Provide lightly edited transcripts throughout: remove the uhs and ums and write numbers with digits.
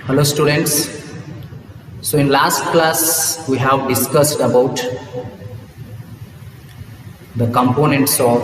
Hello students. So in last class we have discussed about the components of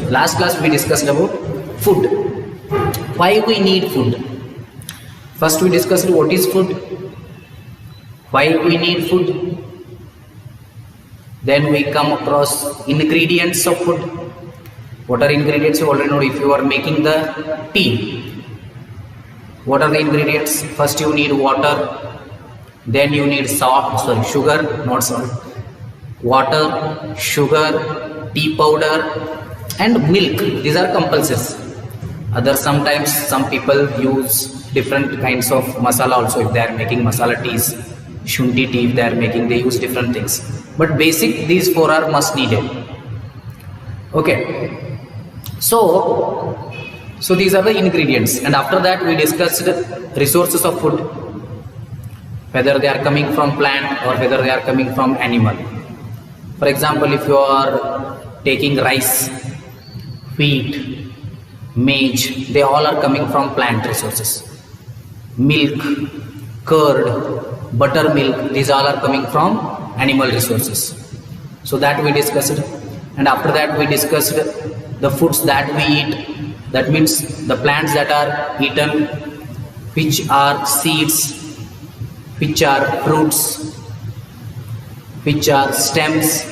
last class we discussed about food. Why we need food? First we discussed what is food, why we need food. Then we come across ingredients of food. What are ingredients? You already know. If you are making the tea, what are the ingredients? First you need water, then you need sugar, not salt, water, sugar, tea powder and milk. These are compulsory. Sometimes some people use different kinds of masala also. If they are making masala teas, shunti tea, if they are making, they use different things. But basic, these four are must needed. Okay. So these are the ingredients, and after that we discussed resources of food, whether they are coming from plant or whether they are coming from animal. For example, if you are taking rice, wheat, maize, they all are coming from plant resources. Milk, curd, buttermilk, these all are coming from animal resources. So that we discussed, and after that we discussed the foods that we eat. That means the plants that are eaten, which are seeds, which are fruits, which are stems.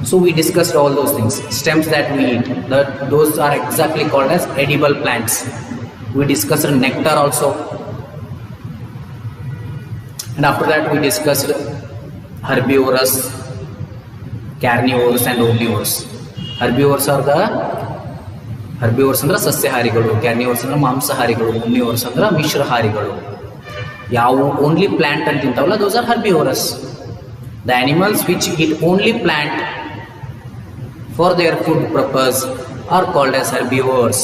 So we discussed all those things. Stems that we eat, those are exactly called as edible plants. We discussed nectar also. And after that we discussed herbivorous, carnivores and omnivores. Herbivores are the herbivores ಅಂದ್ರೆ ಸಸ್ಯಾಹಾರಿಗಳು, ಕ್ಯಾರ್ನಿವರ್ಸ್ ಅಂದ್ರೆ ಮಾಂಸಾಹಾರಿಗಳು, omnivores ಅಂದ್ರೆ ಮಿಶ್ರಹಾರಿಗಳು. ಯಾವ only plant ಅಂತ ತಿಂತಾವಲ್ಲ, those are herbivorous. The animals which eat only plant for their food purpose are called as herbivores.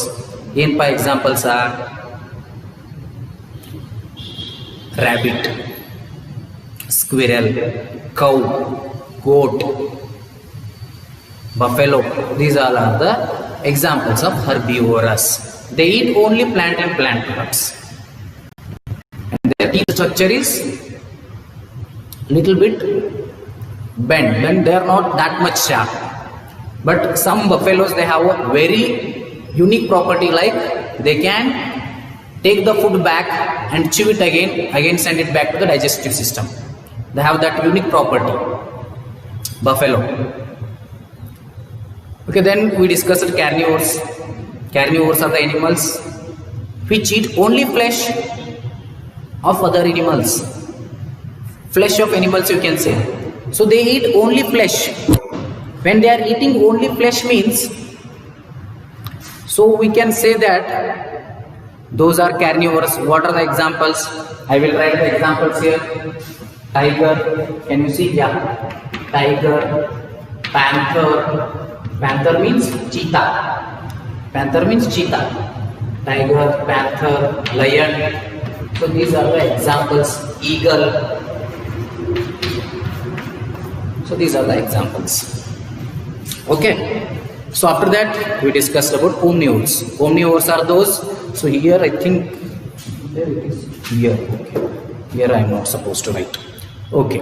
ಏನಪ್ಪ examples are rabbit, squirrel, cow, goat, buffalo. These all are the examples of herbivorous. They eat only plant and plant products, and their teeth structure is little bit bent, when they are not that much sharp. But some buffaloes, they have a very unique property, like they can take the food back and chew it again send it back to the digestive system. They have that unique property, buffalo. Okay, then we discussed carnivores. Carnivores are the animals which eat only flesh of other animals. Flesh of animals, you can say. So they eat only flesh. When they are eating only flesh means, so we can say that those are carnivores. What are the examples? I will write the examples here. Tiger, can you see? Yeah. Tiger, panther. Panther means cheetah. Panther means cheetah. Tiger, panther, lion. So these are the examples. Eagle. So these are the examples. Okay. So after that we discussed about omnivores. Omnivores are those. So here I think there it is. Here. Okay. Here I am not supposed to write. Okay.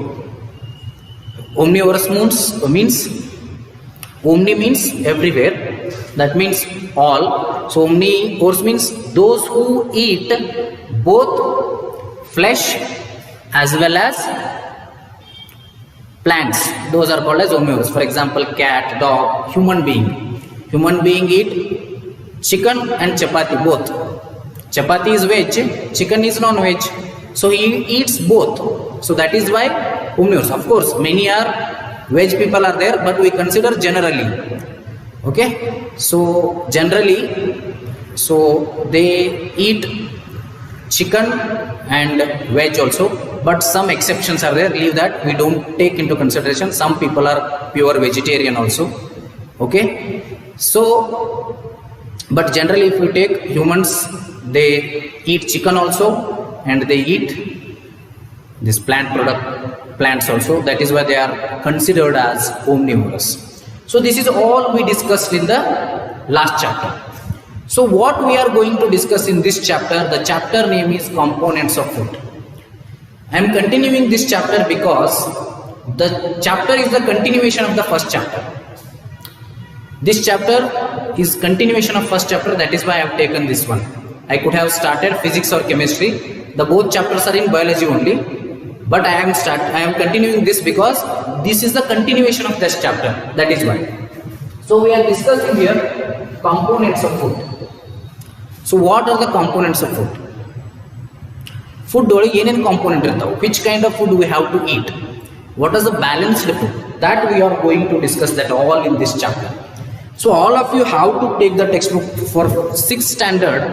Omnivorous means omni means everywhere. That means all. So omnivores means those who eat both flesh as well as plants. Those are called as omnivores. For example, cat, dog, human being. Human being eat chicken and chapati both. Chapati is veg, chicken is non-veg. So he eats both. So that is why omnivores. Of course, many are veg people are there, but we consider generally. Okay, so generally, so they eat chicken and veg also, but some exceptions are there. Leave that, we don't take into consideration. Some people are pure vegetarian also. Okay, so but generally if we take humans, they eat chicken also and they eat this plants also. That is why they are considered as omnivorous. So this is all we discussed in the last chapter. So what we are going to discuss in this chapter, the chapter name is components of food. I am continuing this chapter because the chapter is the continuation of the first chapter. This chapter is continuation of first chapter, that is why I have taken this one. I could have started physics or chemistry. The both chapters are in biology only, but I am continuing this because this is the continuation of this chapter, that is why. So we are discussing here components of food. So what are the components of food? Food in component, which kind of food we have to eat? What is the balanced food? That we are going to discuss that all in this chapter. So all of you have to take the textbook for 6th standard.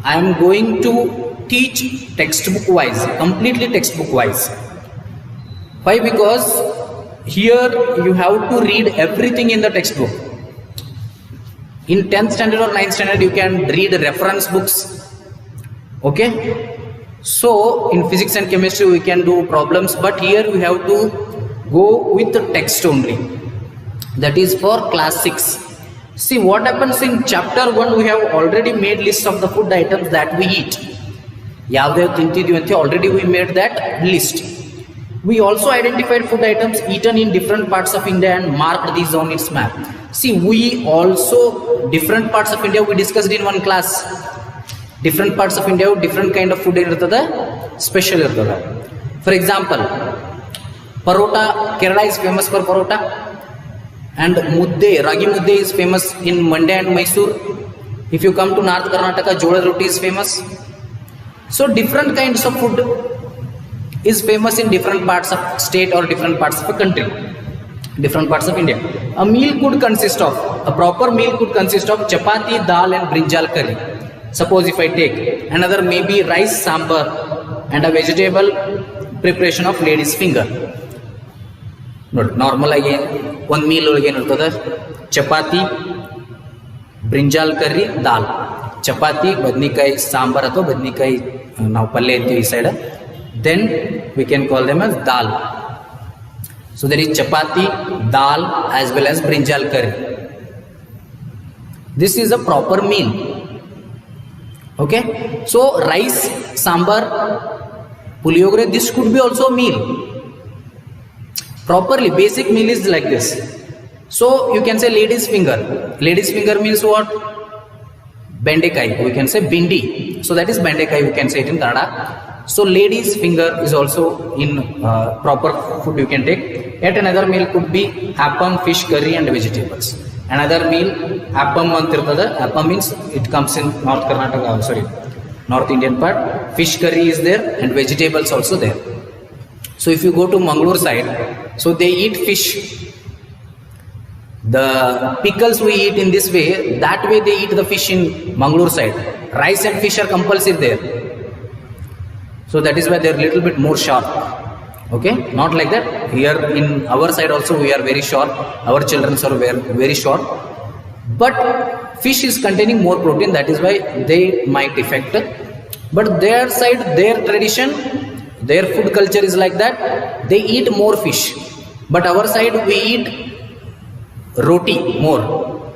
I am going to teach textbook wise, completely textbook wise. Why? Because here you have to read everything in the textbook. In 10th standard or 9th standard you can read reference books. Okay. So in physics and chemistry we can do problems, but here we have to go with the text only. That is for class 6. See what happens in chapter 1, we have already made list of the food items that we eat. Already we made that list. We also identified food items eaten in different parts of India and marked these on its map. See, we also, different parts of India we discussed in one class. Different parts of India, different kind of food special. For example, parota, Kerala is famous for parota. And mudde, ragi mudde is famous in Mandya and Mysore. If you come to North Karnataka, jola roti is famous. So different kinds of food is famous in different parts of state or different parts of a country, different parts of India. A meal could consist of, a proper meal could consist of chapati, dal and brinjal curry. Suppose if I take another maybe rice sambar and a vegetable preparation of lady's finger. Normal again, one meal again, chapati, brinjal curry, dal. Chapati, badnikai, sambar atho badnikai now palle antivi side. Then we can call them as dal. So there is chapati, dal as well as brinjal curry. This is a proper meal. Okay. So rice, sambar, puliyogre, this could be also a meal. Properly, basic meal is like this. So you can say lady's finger. Lady's finger means what? Bendekai. We can say bindi. So that is bendekai. We can say it in Kannada. So lady's finger is also in proper food you can take. Yet another meal could be appam, fish curry and vegetables. Another meal, appam antirtada. Appam means it comes in North Karnataka, North Indian part. Fish curry is there and vegetables also there. So if you go to Mangalore side, so they eat fish. The pickles we eat in this way, that way they eat the fish in Mangalore side. Rice and fish are compulsory there. So that is why they are little bit more sharp. Okay, not like that. Here in our side also we are very short. Our children are very short. But fish is containing more protein, that is why they might affect. But their side, their tradition, their food culture is like that. They eat more fish. But our side we eat roti more.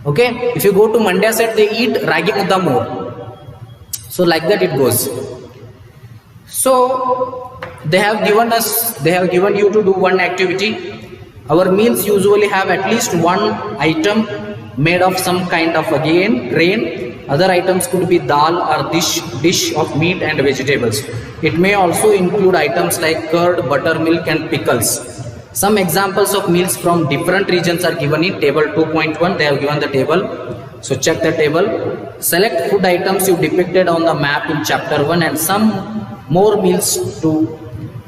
Okay. If you go to Mandya side, they eat ragi mudda more. So like that it goes. So they have given you to do one activity. Our meals usually have at least one item made of some kind of again grain. Other items could be dal or dish of meat and vegetables. It may also include items like curd, buttermilk and pickles. Some examples of meals from different regions are given in table 2.1. They have given the table. So check the table. Select food items you depicted on the map in chapter 1 and some more meals to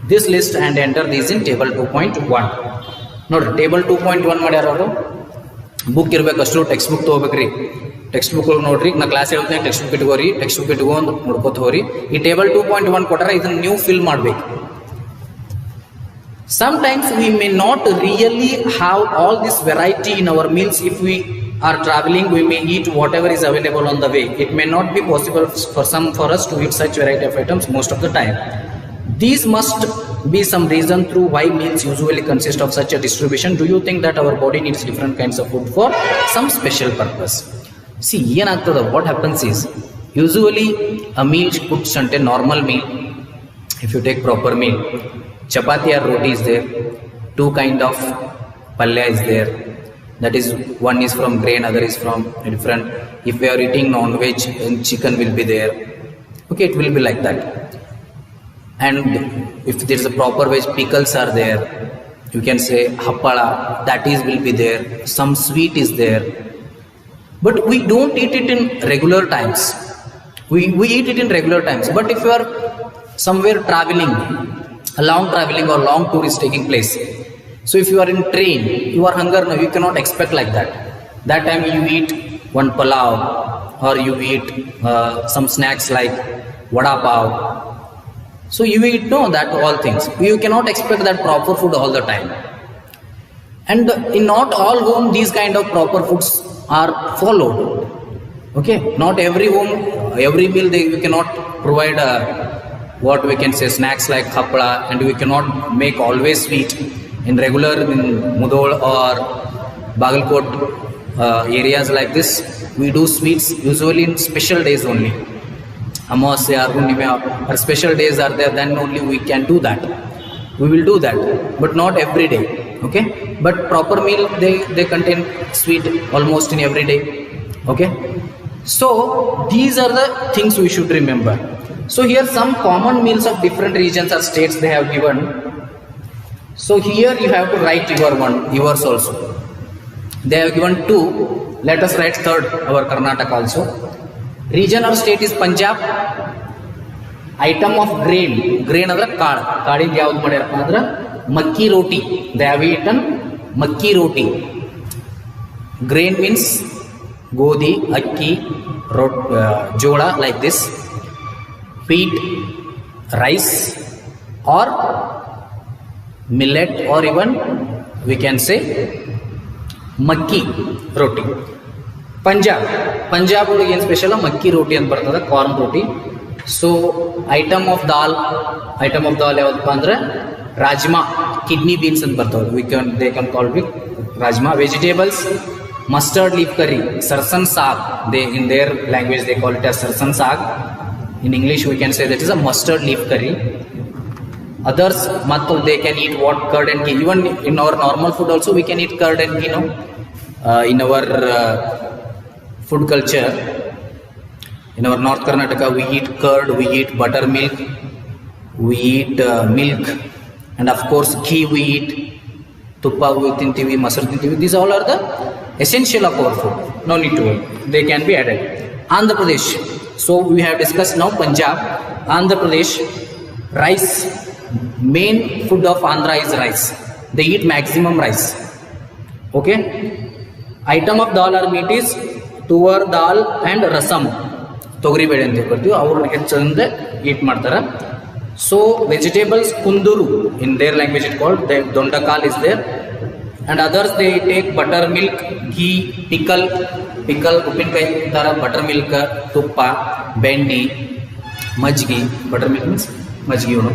this list and enter these in table 2.1. Note table 2.1 ಮಾಡ್ಯಾರವರು book ಇರಬೇಕು ಅಷ್ಟು text book ತಗೋಬೇಕ್ರಿ text book ನೋಡ್ರಿ ನಾ class ಹೇಳ್ತೀನಿ text book ಇಟ್ಕೋರಿ text book ಇಟ್ಕೊಂಡು ನೋಡ್ಕೋತ ಹೋರಿ ಈ ಟೇಬಲ್ 2.1 ಕೊಟ್ಟರೆ ಇದನ್ನ ನೀವು ಫಿಲ್ ಮಾಡಬೇಕು. Sometimes we may not really have all this variety in our meals. If we are traveling, we may eat whatever is available on the way. It may not be possible for us to eat such variety of items most of the time. These must be some reason through why meals usually consist of such a distribution. Do you think that our body needs different kinds of food for some special purpose? See, ಏನಾಗ್ತದೆ, what happens is, usually a meal cooks ante normal meal, if you take proper meal, chapati or roti is there, two kind of palya is there, that is one is from grain, other is from different. If we are eating non-veg, then chicken will be there. Okay, it will be like that. And if there is a proper veg, pickles are there, you can say happala, that is will be there, some sweet is there. But we don't eat it in regular times. We eat it in regular times. But if you are somewhere traveling, a long traveling or long tour is taking place, so if you are in train, you are hunger now, you cannot expect like that. That time you eat one pulao, or you eat some snacks like vada pav. So you eat that all things. You cannot expect that proper food all the time. And in not all home these kind of proper foods are followed. Okay, not every home, every meal you cannot provide what we can say snacks like hapla, and we cannot make always sweet. In regular in Mudhol or Bagalkot areas like this, we do sweets usually in special days only. Amasya or Punima or special days are there, then only we can do that. We will do that, but not every day. Okay, but proper meal they contain sweet almost in every day. Okay, so these are the things we should remember. So here some common meals of different regions or states they have given. So here you have to write yours also. They have given two. Let us write third, our Karnataka also. Region or state is Punjab. Item of grain ಅಂದ್ರೆ ಕಾಳು. ಕಾಳಿಗೆ ಯಾವ್ದು ಮಾಡ್ಯಾರಪ್ಪ ಅಂದ್ರೆ ಮಕ್ಕಿ ರೋಟಿ. They have eaten Makki roti. Grain means ಗೋಧಿ, ಅಕ್ಕಿ, ಜೋಳ, like this. Wheat, rice, or millet, or even we can say ಮಕ್ಕಿ ರೋಟಿ. ಪಂಜಾಬ್ ಒಳಗೆ ಏನು ಸ್ಪೆಷಲ್ ಮಕ್ಕಿ ರೋಟಿ ಅಂತ ಬರ್ತದೆ, corn roti. So item of dal ಯಾವ್ದಪ್ಪ ಅಂದ್ರೆ ರಾಜ್ಮಾ, ಕಿಡ್ನಿ ಬೀನ್ಸ್ ಅಂತ ಬರ್ತವೆ, they can call it rajma. Vegetables mustard leaf curry, sarson saag, in their language they call it as sarsan saag. In English we can say that is a mustard leaf curry. Others they can eat what, curd and ghee. Even in our normal food also we can eat curd and ghee, in our food culture. In our North Karnataka we eat curd, we eat buttermilk, we eat milk, and of course ghee we eat, tuppa we tintivi, masar tintivi. These all are the essential of our food. No need to worry, they can be added. Andhra Pradesh, so we have discussed now Punjab. Andhra Pradesh, rice, main food of Andhra is rice. They eat maximum rice. Okay, item of dal or meat is tuvar dal and rasam, ತೊಗರಿ ಬೇಳೆ ಅಂತ ಹೇಳ್ತೀವಿ, ಅವ್ರನ್ನ ಹೆಚ್ಚಂದ eat ಮಾಡ್ತಾರೆ. So vegetables kundru, in their language it called ದೊಂಡಕಾಲ್ is there. And others they take butter milk, ghee, pickle ಉಪ್ಪಿನಕಾಯಿ ಥರ, ಬಟರ್ ಮಿಲ್ಕ್, ತುಪ್ಪ, ಬೆಂಡಿ, ಮಜ್ಜಿಗೆ. ಬಟರ್ ಮಿಲ್ಕ್ ಮೀನ್ಸ್ ಮಜ್ಜಿಗೆ ಇವನು.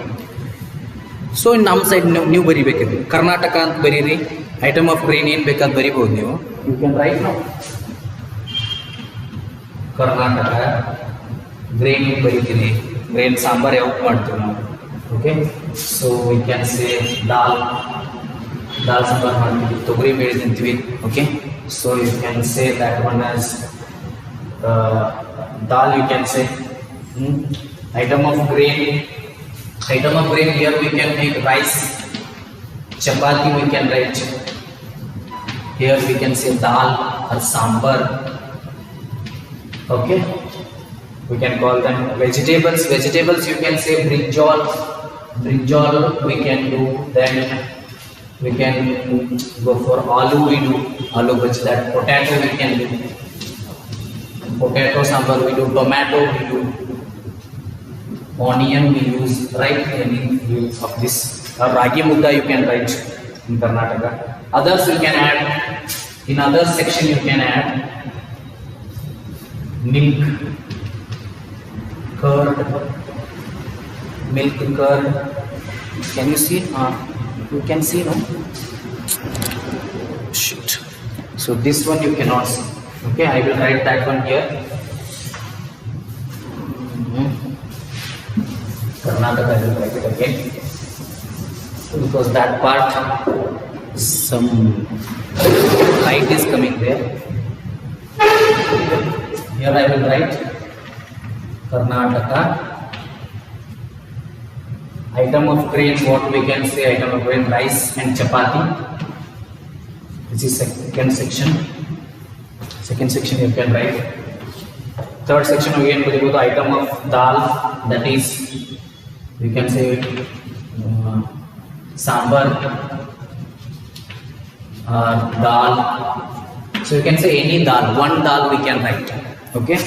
ಸೊ ಇನ್ನು ನಮ್ಮ ಸೈಡ್ ನೀವು ಬರಿಬೇಕಿದೆ ಕರ್ನಾಟಕ ಅಂತ ಬರೀರಿ. ಐಟಮ್ ಆಫ್ ಗ್ರೇನ್ ಏನು ಬೇಕಾದ್ ಬರಿಬೋದು ನೀವು. ಯು ಕ್ಯಾನ್ ರೈಟ್ ನಾವು ಕರ್ನಾಟಕ ಗ್ರೇನ್ ಬರೀತೀನಿ. ಗ್ರೇನ್ ಸಾಂಬಾರು ಯಾವಾಗ ಮಾಡ್ತೀವಿ ನಾವು. Okay, so we can say dal sambar ಮಾಡ್ತೀವಿ, ತೊಗರಿ ಬೇಳೆ ತಿಂತೀವಿ. Okay, so you can say that one as dal. You can say item of grain here we can make rice, chapati we can write. Here we can say dal or sambar. Okay, we can call them vegetables you can say brinjal we can do. Then we can go for aloo, we do aloo bhaji. That potato we can do potato sambar, we do tomato, we do onion, we use, right, any use of this. Or ragi mudda you can write in Karnataka. Others you can add, in other section you can add milk, curd. Can you see? You can see, no? Shit. So this one you cannot see. Okay, I will write that one here. Karnataka, I will write it again because that part some light is coming there. Here I will write Karnataka. Item of grain, what we can say, item of grain, rice and chapati. This is second section. Second section you can write. Third section again we go to item of dal, that is we can say sambar or dal. So you can say any dal, one dal we can write. Okay.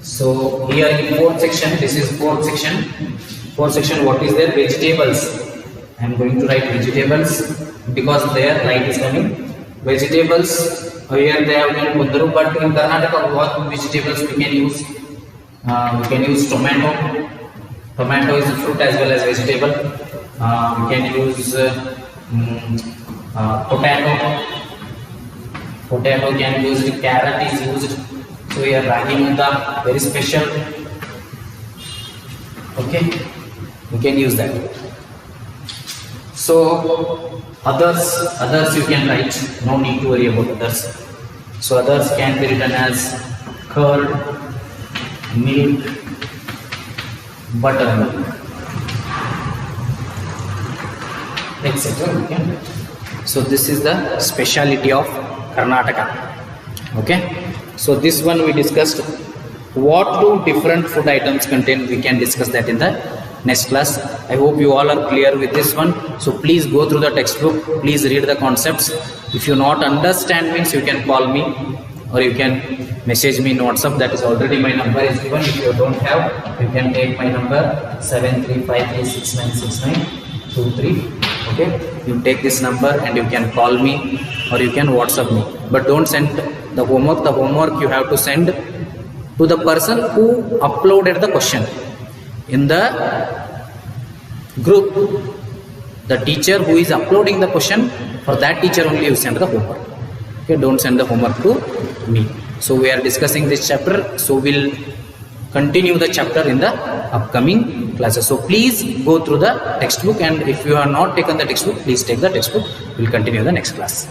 So here in fourth section, this is fourth section. Fourth section, what is there? Vegetables. I am going to write vegetables because there light is coming. Vegetables. Here they have been Kundaru, but in Karnataka, what vegetables we can use? We can use tomato. Tomato is a fruit as well as vegetable. We can use potato. Potato can be used. Carrot is used. So here ragi mudda, very special. Okay, we can use that. So others you can write. No need to worry about others. So others can be written as curd, milk, buttermilk, etc. Okay. So this is the speciality of Karnataka. Okay. So this one we discussed. What do different food items contain? We can discuss that in the next class. I hope you all are clear with this one. So please go through the textbook. Please read the concepts. If you not understand means you can call me or you can message me in WhatsApp. That is already my number is given. If you don't have, you can take my number 7353696923. Okay. You take this number and you can call me or you can WhatsApp me. But don't send the homework. The homework you have to send to the person who uploaded the question in the group. The teacher who is uploading the question, for that teacher only you send the homework. Okay, don't send the homework to me. So we are discussing this chapter, so we'll continue the chapter in the upcoming classes. So please go through the textbook, and if you have not taken the textbook, please take the textbook. We'll continue the next class.